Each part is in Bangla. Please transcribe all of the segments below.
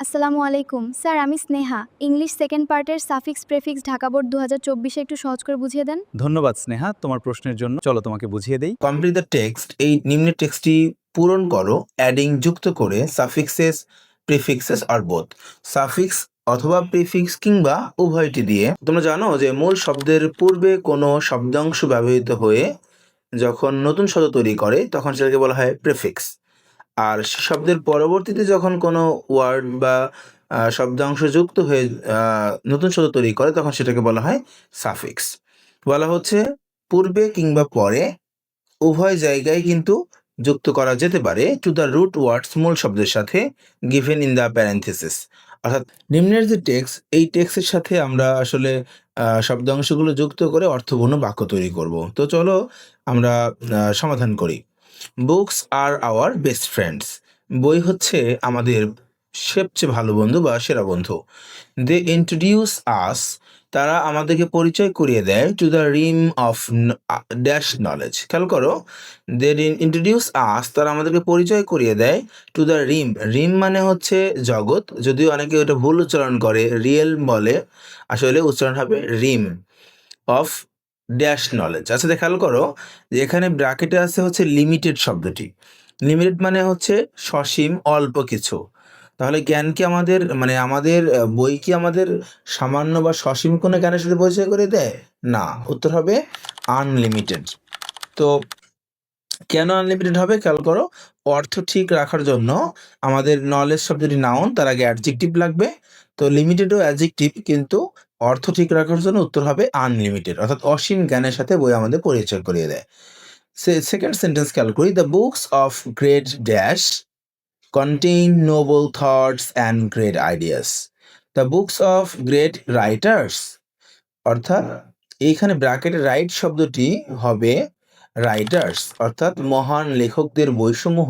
আসসালামু আলাইকুম স্যার, আমি স্নেহা। ইংলিশ সেকেন্ড পার্টের সাফিক্স প্রেফিক্স ঢাকা বোর্ড 2024-এ একটু সহজ করে বুঝিয়ে দেন। ধন্যবাদ স্নেহা, তোমার প্রশ্নের জন্য। চলো তোমাকে বুঝিয়ে দেই। কমপ্লিট দ্য টেক্সট, এই নিম্নের টেক্সটটি পূরণ করো অ্যাডিং যুক্ত করে সাফিক্সেস, প্রিফিক্সেস আর বোথ। সাফিক্স অথবা প্রিফিক্স কিংবা উভয়টি দিয়ে। তোমরা জানো যে মূল শব্দের পূর্বে কোনো শব্দাংশ ব্যবহৃত হয়ে যখন নতুন শব্দ তৈরি করে তখন সেটাকে বলা হয় প্রিফিক্স। আর সে শব্দের পরবর্তীতে যখন কোনো ওয়ার্ড বা শব্দাংশ যুক্ত হয়ে নতুন শব্দ তৈরি করে তখন সেটাকে বলা হয় সাফিক্স। বলা হচ্ছে পূর্বে কিংবা পরে উভয় জায়গায় কিন্তু যুক্ত করা যেতে পারে টু দ্য রুট ওয়ার্ডস, মূল শব্দের সাথে, গিভেন ইন দ্য প্যারেন্থেসিস। অর্থাৎ নিম্নের যে টেক্সট, এই টেক্সটের সাথে আমরা আসলে শব্দাংশগুলো যুক্ত করে অর্থপূর্ণ বাক্য তৈরি করব। তো চলো আমরা সমাধান করি। Books are our best friends, বই হচ্ছে আমাদের সবচেয়ে ভালো বন্ধু বা সেরা বন্ধু। দে ইন্ট্রোডিউস আস, তারা আমাদেরকে পরিচয় করিয়ে দেয় to the Rim of dash knowledge. খেয়াল করো, দে ইন্ট্রোডিউস আস, তারা আমাদেরকে পরিচয় করিয়ে দেয় টু দ্য রিম। রিম মানে হচ্ছে জগৎ, যদিও অনেকে ওটা ভুল উচ্চারণ করে, রিয়েল বলে, আসলে উচ্চারণ হবে রিম অফ ড্যাশ নলেজ। আচ্ছা, খেয়াল করো যে এখানে ব্র্যাকেটে আছে হচ্ছে লিমিটেড শব্দটি। লিমিটেড মানে হচ্ছে সসীম, অল্প কিছু। তাহলে জ্ঞান কি আমাদের মানে আমাদের বই কি আমাদের সামান্য বা সসীম কোনো জ্ঞানের সাথে পরিচয় করে দেয়? না, উত্তর হবে আনলিমিটেড। তো কেন আনলিমিটেড হবে? খেয়াল করো, অর্থ ঠিক রাখার জন্য আমাদের নলেজ শব্দটি নাউন, তার আগে অ্যাডজেক্টিভ লাগবে। তো লিমিটেডও অ্যাডজেক্টিভ, কিন্তু অর্থ ঠিক রাখার জন্য উত্তর হবে আনলিমিটেড, অর্থাৎ অসীম জ্ঞানের সাথে বই আমাদের পরিচয় করিয়ে দেয়। সেকেন্ড সেন্টেন্স খেয়াল করি, the books of great dash contain noble thoughts and great ideas. The books of great writers, অর্থাৎ এইখানে ব্র্যাকেটে রাইট শব্দটি হবে রাইটার্স, অর্থাৎ মহান লেখকদের বইসমূহ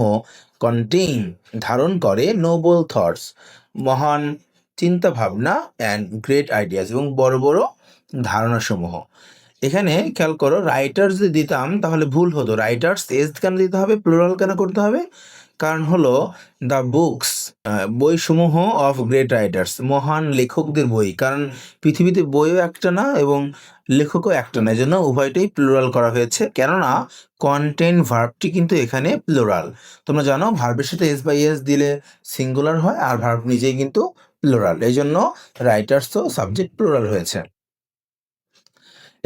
কন্টেইন ধারণ করে, নোবেল থটস মহান চিন্তা ভাবনা, অ্যান্ড গ্রেট আইডিয়াস এবং বড় বড় ধারণাসমূহ। এখানে খেয়াল করো, রাইটার্স যদি দিতাম তাহলে ভুল হতো। রাইটার্স এস কেন দিতে হবে, প্লুরাল কেন করতে হবে? কারণ হলো দ্য বুকস, বইসমূহ অফ গ্রেট রাইটার্স, মহান লেখকদের বই। কারণ পৃথিবীতে বইও একটা না এবং লেখকও একটা না, এজন্য উভয়টাই প্লুরাল করা হয়েছে। কেননা কন্টেন্ট ভার্বটি কিন্তু এখানে প্লুরাল। তোমরা জানো ভার্বের সাথে এস বাই এস দিলে সিঙ্গুলার হয়, আর ভার্ব নিজেই কিন্তু প্লুরাল, এই জন্য রাইটার্সও সাবজেক্ট প্লুরাল হয়েছে।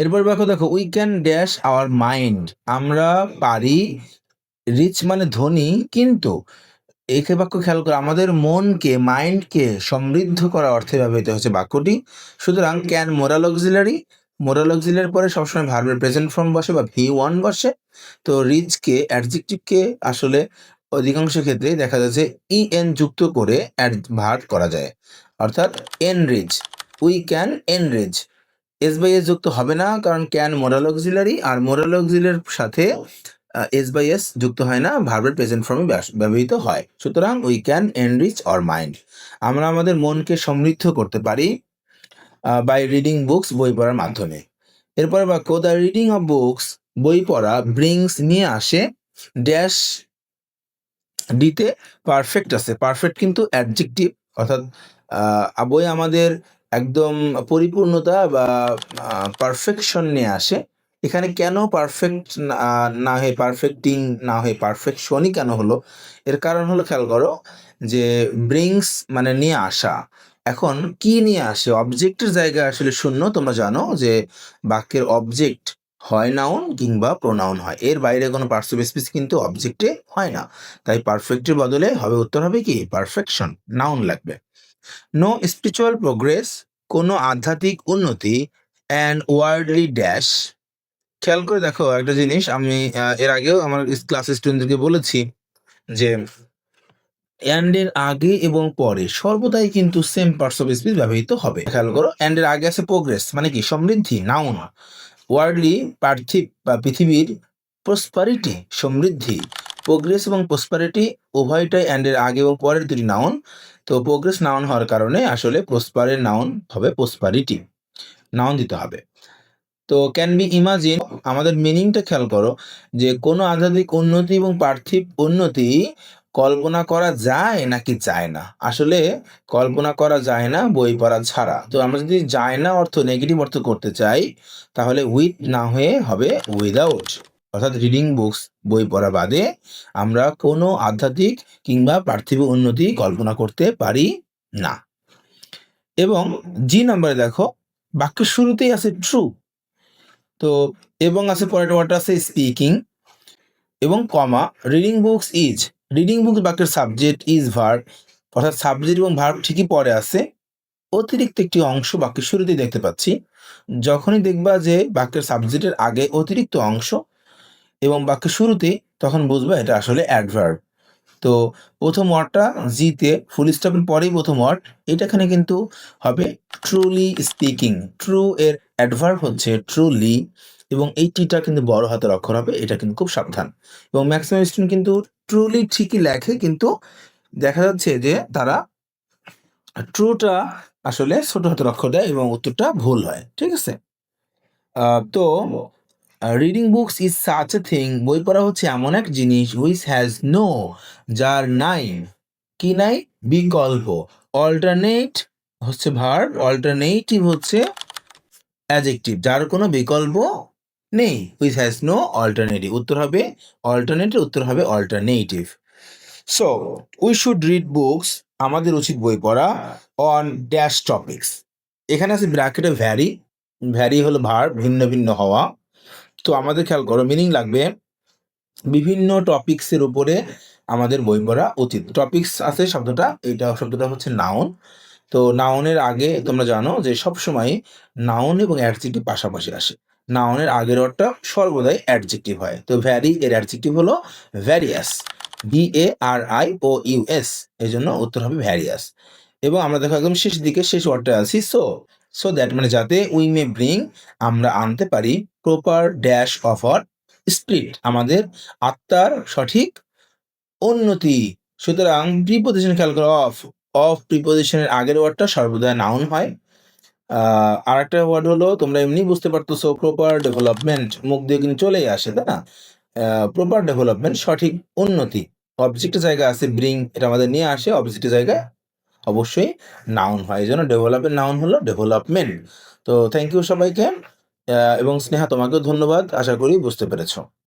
এরপর দেখো, we can dash our mind, আমরা পারি, রিচ মানে ধনী, কিন্তু এই বাক্য খেয়াল করে আমাদের মনকে, মাইন্ডকে সমৃদ্ধ করা অর্থে ব্যবহৃত হচ্ছে বাক্যটি। সুতরাং ক্যান মোরাল অক্সিলারি, মোরাল অক্সিলারির পরে সবসময় ভার্বের প্রেজেন্ট ফর্ম বসে বা ভি ওয়ান বসে। তো রিচকে, অ্যাডজেক্টিভকে আসলে অধিকাংশ ক্ষেত্রে দেখা যাচ্ছে ই এন যুক্ত করে ভার্ব করা যায়, অর্থাৎ enrich, we can enrich. S by S যুক্ত হবে না, কারণ ক্যান মোরাল অক্সিলারি, আর মোরাল অক্সিলারির সাথে এস বাই এস যুক্ত হয় না, ভার্বের প্রেজেন্ট ফর্মে ব্যবহৃত হয়। সুতরাং we can enrich our mind, আমরা আমাদের মনকে সমৃদ্ধ করতে পারি বাই রিডিং বুকস, বই পড়ার মাধ্যমে। এরপরে বাক্য, দ্য রিডিং অফ বুকস, বই পড়া, ব্রিংস নিয়ে আসে, ড্যাশ ডিতে পারফেক্ট আছে, পারফেক্ট কিন্তু অ্যাডজেক্টিভ, অর্থাৎ বই আমাদের একদম পরিপূর্ণতা বা পারফেকশন নিয়ে আসে। এখানে কেন পারফেক্ট না হয়ে পারফেক্টিং না হয়ে পারফেকশনই কেন হলো? এর কারণ হলো, খেয়াল করো যে ব্রিংস মানে নিয়ে আসা, এখন কি নিয়ে আসে? অবজেক্টের জায়গায় আসলে শূন্য। তোমরা জানো যে বাক্যের অবজেক্ট হয় নাউন কিংবা প্রোনাউন হয়, এর বাইরে কোনো পার্সিভ স্পিচ কিন্তু অবজেক্টে হয় না। তাই পারফেক্টের বদলে হবে, উত্তর হবে কি পারফেকশন, নাউন লাগবে। নো স্পিরিচুয়াল প্রোগ্রেস, কোনো আধ্যাত্মিক উন্নতি, অ্যান্ড ওয়ার্ল্ডলি ড্যাশ। খেয়াল করে দেখো একটা জিনিস, আমি এর আগেও আমার ক্লাস স্টুডেন্টদেরকে বলেছি যে অ্যান্ড এর আগে এবং পরে সর্বদাই কিন্তু সেম পার্টস অফ স্পিচ ব্যবহৃত হবে। খেয়াল করো, অ্যান্ড এর আগে আছে প্রোগ্রেস মানে কি সমৃদ্ধি, নাউন। ওয়ার্ল্ডলি পার্থিব বা পৃথিবীর, প্রসপারিটি সমৃদ্ধি। প্রোগ্রেস এবং প্রসপারিটি উভয়টাই অ্যান্ড এর আগে এবং পরের দুটি নাউন। তো প্রোগ্রেস নাউন হওয়ার কারণে আসলে প্রসপারের নাউন হবে প্রসপারিটি, নাউন দিতে হবে। তো ক্যান বি ইমাজিন, আমাদের মিনিংটা খেয়াল করো যে কোনো আধ্যাত্মিক উন্নতি এবং পার্থিব উন্নতি কল্পনা করা যায় নাকি যায় না? আসলে কল্পনা করা যায় না বই পড়া ছাড়া। তো আমরা যদি যায় না অর্থ নেগেটিভ অর্থ করতে চাই, তাহলে উইথ না হয়ে হবে উইদাউট। অর্থাৎ রিডিং বুকস বই পড়া বাদে আমরা কোনো আধ্যাত্মিক কিংবা পার্থিব উন্নতি কল্পনা করতে পারি না। এবং জি নাম্বারে দেখো বাক্যের শুরুতেই আছে ট্রু। তো এবং আছে পরের ওয়ার্ডটা আছে স্পিকিং এবং কমা রিডিং বুকস বাক্যের সাবজেক্ট ইজ ভার্ব, অর্থাৎ সাবজেক্ট এবং ভার্ব ঠিকই পরে আছে, অতিরিক্ত একটি অংশ বাক্যের শুরুতেই দেখতে পাচ্ছি। যখনই দেখবা যে বাক্যের সাবজেক্টের আগে অতিরিক্ত অংশ এবং বাক্যের শুরুতে, তখন বুঝবা এটা আসলে অ্যাডভার্ব। তো প্রথম ওয়ার্ডটা জিতে ফুল স্টপের পরেই প্রথম ওয়ার্ড, এটা এখানে কিন্তু হবে ট্রুলি স্পিকিং। ট্রু এর অ্যাডভার্ব হচ্ছে ট্রুলি এবং এই টিটা কিন্তু বড় হাতের অক্ষর হবে, এটা কিন্তু খুব সাবধান। এবং ম্যাক্সিমাম স্টুডেন্ট কিন্তু ট্রুলি ঠিকই লেখে, কিন্তু দেখা যাচ্ছে যে তারা ট্রুটা আসলে ছোট হাতের অক্ষর দেয় এবং উত্তরটা ভুল হয়। ঠিক আছে? তো reading books is such a thing, বই পড়া হচ্ছে এমন এক জিনিস হুইচ হ্যাজ নো, যার নাই, কি নাই, বিকল্প। অল্টারনেট হচ্ছে ভার্ব, অল্টারনেটিভ হচ্ছে অ্যাডজেক্টিভ, যার কোনো বিকল্প নেই। হুইচ হ্যাজ নো অল্টারনেটিভ, উত্তর হবে অল্টারনেটিভ, উত্তর হবে alternative. So we should read books, আমাদের উচিত বই পড়া, অন ড্যাশ টপিক্স। এখানে আছে ব্র্যাকেটে ভ্যারি, ভ্যারি হলো ভার্ব, ভিন্ন ভিন্ন হওয়া। তো আমাদের খেয়াল করো, মিনিং লাগবে বিভিন্ন টপিক্সের উপরে আমাদের বই পড়া উচিত। টপিক্স আছে শব্দটা, এইটা শব্দটা হচ্ছে নাউন। তো নাউনের আগে তোমরা জানো যে সবসময় নাউন এবং অ্যাডজেক্টিভ পাশাপাশি আসে। নাউনের আগের ওয়ার্ডটা সর্বদাই অ্যাডজেক্টিভ হয়। তো ভ্যারি এর অ্যাডজেক্টিভ হলো ভ্যারিয়াস, VARIOUS, এই জন্য উত্তর হবে ভ্যারিয়াস। এবং আমরা দেখো একদম শেষ দিকে শেষ ওয়ার্ডটা আছি সো দ্যাট, মানে যাতে উই মে ব্রিং, আমরা আনতে পারি, proper dash of our spirit, আমাদের আত্মার সঠিক উন্নতি। সুতরাং প্রিপোজিশন খেয়াল করো, অফ প্রিপোজিশনের আগের ওয়ার্ডটা সর্বদা নাউন হয়। আর একটা ওয়ার্ড হলো, তোমরা এমনি বুঝতে পারতেছো, প্রপার ডেভেলপমেন্ট, মুখ দিয়ে কিন্তু চলেই আসে, তাই না? প্রপার ডেভেলপমেন্ট সঠিক উন্নতি। অবজেক্টের জায়গা আছে ব্রিং, এটা আমাদের নিয়ে আসে, অবজেক্টের জায়গায় অবশ্যই নাউন হয়, এই জন্য ডেভেলপমেন্ট নাউন হলো ডেভেলপমেন্ট। তো থ্যাংক ইউ সবাইকে, এবং স্নেহা তোমাকেও ধন্যবাদ, আশা করি বুঝতে পেরেছো।